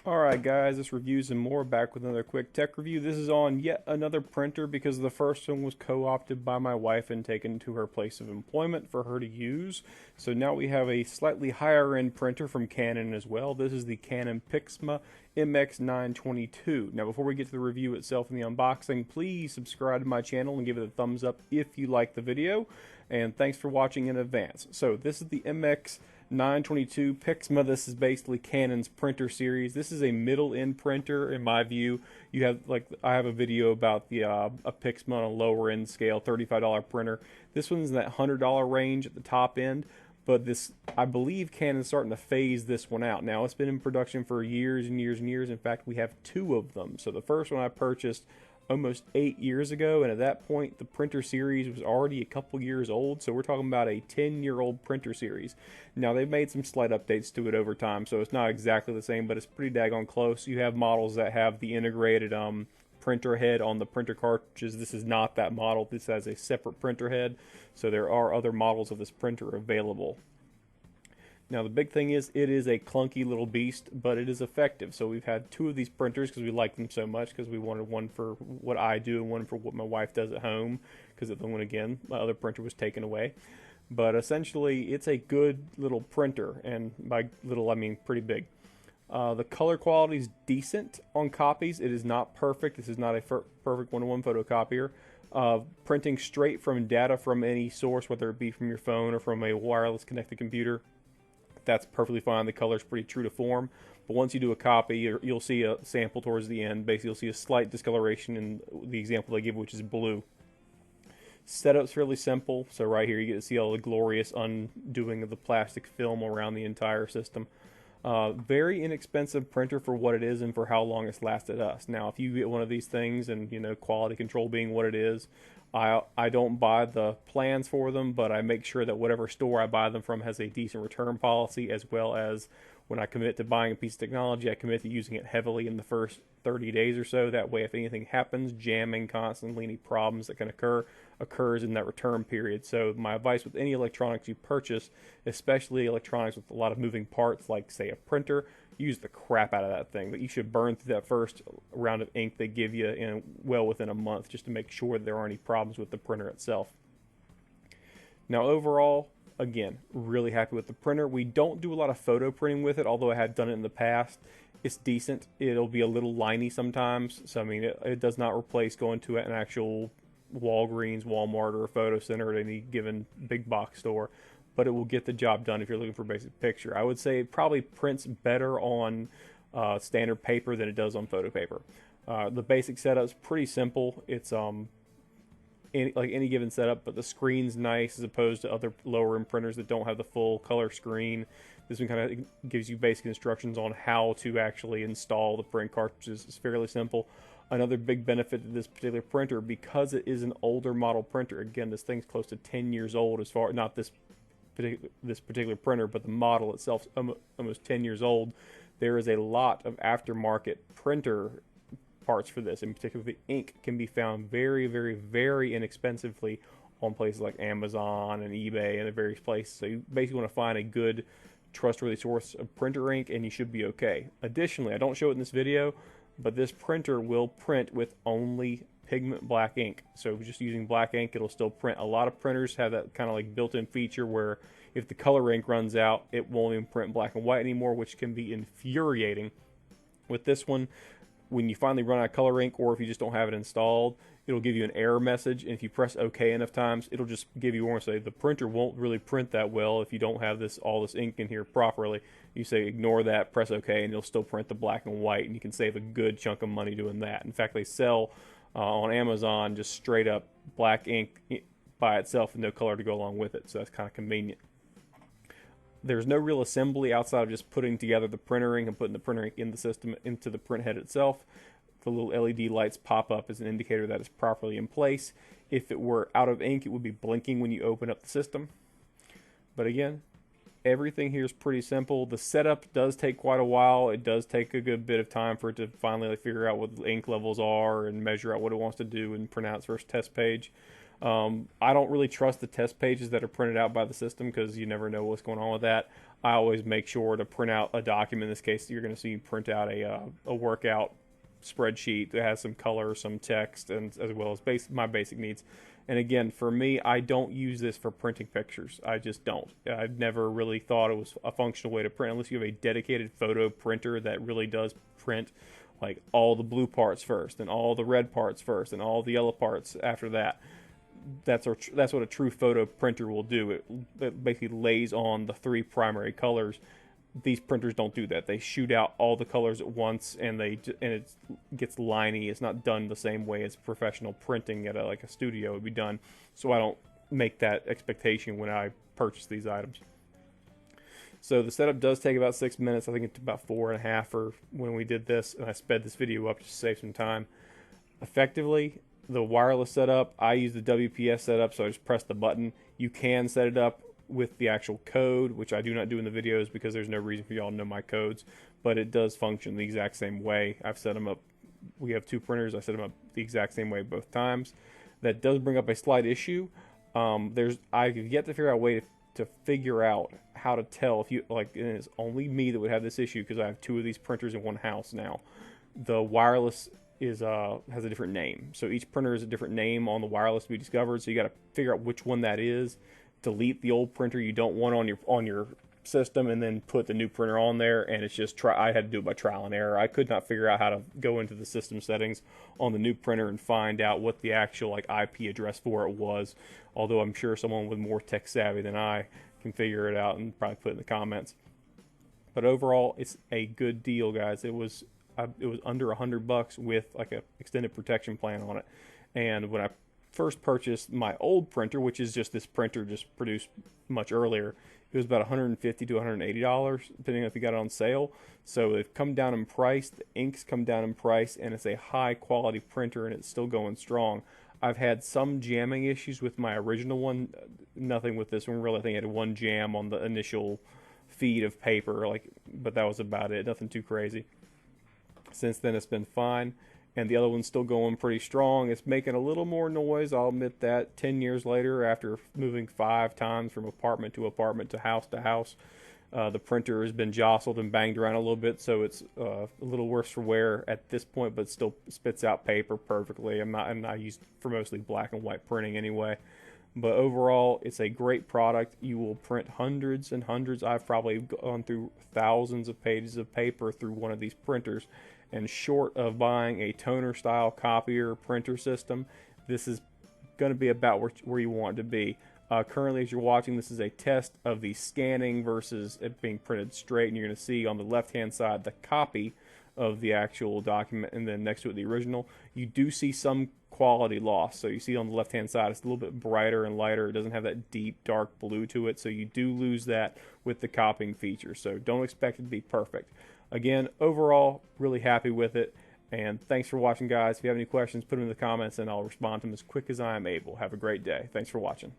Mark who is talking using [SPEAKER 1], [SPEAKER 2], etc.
[SPEAKER 1] Alright guys, this review's and more, back with another quick tech review. This is on yet another printer because the first one was co-opted by my wife and taken to her place of employment for her to use. So now we have a slightly higher end printer from Canon as well. This is the Canon Pixma MX922. Now before we get to the review itself and the unboxing, please subscribe to my channel and give it a thumbs up if you like the video. And thanks for watching in advance. So this is the MX922 Pixma. This is basically Canon's printer series. This is a middle-end printer in my view. You have I have a video about the a Pixma on a lower-end scale, $35 printer. This one's in that $100 range at the top end. But this, I believe Canon's starting to phase this one out. Now, it's been in production for years and years and years. In fact, we have two of them. So the first one I purchased almost 8 years ago, and at that point the printer series was already a couple years old, so we're talking about a 10-year-old printer series. Now they've made some slight updates to it over time, so it's not exactly the same, but it's pretty daggone close. You have models that have the integrated printer head on the printer cartridges. This is not that model. This has a separate printer head, so there are other models of this printer available. Now the big thing is it is a clunky little beast, but it is effective. So we've had two of these printers because we like them so much, because we wanted one for what I do and one for what my wife does at home, because the one, again, my other printer was taken away. But essentially it's a good little printer, and by little I mean pretty big. The color quality is decent on copies. It is not perfect. This is not a perfect one-to-one photocopier. Printing straight from data from any source, whether it be from your phone or from a wireless connected computer, that's perfectly fine. The color's pretty true to form. But once you do a copy, you'll see a sample towards the end. Basically, you'll see a slight discoloration in the example they give, which is blue. Setup's fairly simple. So right here, you get to see all the glorious undoing of the plastic film around the entire system. Very inexpensive printer for what it is and for how long it's lasted us. Now, if you get one of these things, and you know, quality control being what it is, I don't buy the plans for them, but I make sure that whatever store I buy them from has a decent return policy, as well as when I commit to buying a piece of technology, I commit to using it heavily in the first 30 days or so. That way, if anything happens, jamming constantly, any problems that can occurs in that return period. So my advice with any electronics you purchase, especially electronics with a lot of moving parts, like say a printer, use the crap out of that thing. But you should burn through that first round of ink they give you in well within a month, just to make sure there aren't any problems with the printer itself. Now overall, again, really happy with the printer. We don't do a lot of photo printing with it, although I have done it in the past. It's decent. It'll be a little liney sometimes, so I mean it does not replace going to an actual Walgreens, Walmart, or a photo center at any given big box store, but it will get the job done if you're looking for a basic picture. I would say it probably prints better on standard paper than it does on photo paper. The basic setup's pretty simple. It's like any given setup, but the screen's nice as opposed to other lower end printers that don't have the full color screen. This one kind of gives you basic instructions on how to actually install the print cartridges. It's fairly simple. Another big benefit to this particular printer, because it is an older model printer, again, this thing's close to 10 years old, as far, not this particular printer, but the model itself is almost 10 years old. There is a lot of aftermarket printer parts for this. In particular, the ink can be found very, very, very inexpensively on places like Amazon and eBay and the various places. So you basically want to find a good, trustworthy source of printer ink, and you should be okay. Additionally, I don't show it in this video, but this printer will print with only pigment black ink. So just using black ink, it'll still print. A lot of printers have that kind of like built-in feature where if the color ink runs out, it won't even print black and white anymore, which can be infuriating. With this one, when you finally run out of color ink, or if you just don't have it installed, it'll give you an error message, and if you press OK enough times, it'll just give you a warning, say the printer won't really print that well if you don't have all this ink in here properly. You say ignore that, press OK, and it'll still print the black and white, and you can save a good chunk of money doing that. In fact, they sell on Amazon just straight up black ink by itself with no color to go along with it, so that's kind of convenient. There's no real assembly outside of just putting together the printer ink and putting the printer ink in the system into the print head itself. The little LED lights pop up as an indicator that it's properly in place. If it were out of ink, it would be blinking when you open up the system. But again, everything here is pretty simple. The setup does take quite a while. It does take a good bit of time for it to finally figure out what the ink levels are and measure out what it wants to do and print out its first test page. I don't really trust the test pages that are printed out by the system, because you never know what's going on with that. I always make sure to print out a document. In this case, you're going to see me print out a workout spreadsheet that has some color, some text, and as well as my basic needs. And again, for me, I don't use this for printing pictures. I just don't. I've never really thought it was a functional way to print unless you have a dedicated photo printer that really does print like all the blue parts first and all the red parts first and all the yellow parts after that. That's what a true photo printer will do. It basically lays on the 3 primary colors. These printers don't do that. They shoot out all the colors at once, and it gets liney. It's not done the same way as professional printing at like a studio would be done. So I don't make that expectation when I purchase these items. So the setup does take about 6 minutes. I think it's about 4.5 for when we did this, and I sped this video up to save some time. Effectively, the wireless setup, I use the WPS setup, so I just press the button. You can set it up with the actual code, which I do not do in the videos because there's no reason for y'all to know my codes, but it does function the exact same way. I've set them up. We have 2 printers. I set them up the exact same way both times. That does bring up a slight issue. I've yet to figure out a way to figure out how to tell if you like. And it's only me that would have this issue because I have 2 of these printers in one house now. The wireless has a different name, so each printer is a different name on the wireless to be discovered. So you got to figure out which one that is. Delete the old printer you don't want on your system, and then put the new printer on there. And it's just I had to do it by trial and error. I could not figure out how to go into the system settings on the new printer and find out what the actual like IP address for it was. Although I'm sure someone with more tech savvy than I can figure it out and probably put it in the comments. But overall, it's a good deal, guys. It was under $100 with like a extended protection plan on it. And when I first purchased my old printer, which is just this printer just produced much earlier, it was about $150 to $180, depending on if you got it on sale. So they've come down in price, the inks come down in price, and it's a high quality printer, and it's still going strong. I've had some jamming issues with my original one, nothing with this one really. I think I had one jam on the initial feed of paper, but that was about it, nothing too crazy. Since then it's been fine, and the other one's still going pretty strong. It's making a little more noise, I'll admit that. 10 years later, after moving 5 times from apartment to apartment to house, the printer has been jostled and banged around a little bit, so it's a little worse for wear at this point, but still spits out paper perfectly. I'm not used for mostly black and white printing anyway. But overall, it's a great product. You will print hundreds and hundreds. I've probably gone through thousands of pages of paper through one of these printers. And short of buying a toner-style copier printer system, this is going to be about where you want it to be. Currently, as you're watching, this is a test of the scanning versus it being printed straight. And you're going to see on the left-hand side the copy of the actual document, and then next to it the original. You do see some quality loss. So you see on the left-hand side, it's a little bit brighter and lighter. It doesn't have that deep, dark blue to it. So you do lose that with the copying feature. So don't expect it to be perfect. Again, overall, really happy with it. And thanks for watching, guys. If you have any questions, put them in the comments, and I'll respond to them as quick as I am able. Have a great day. Thanks for watching.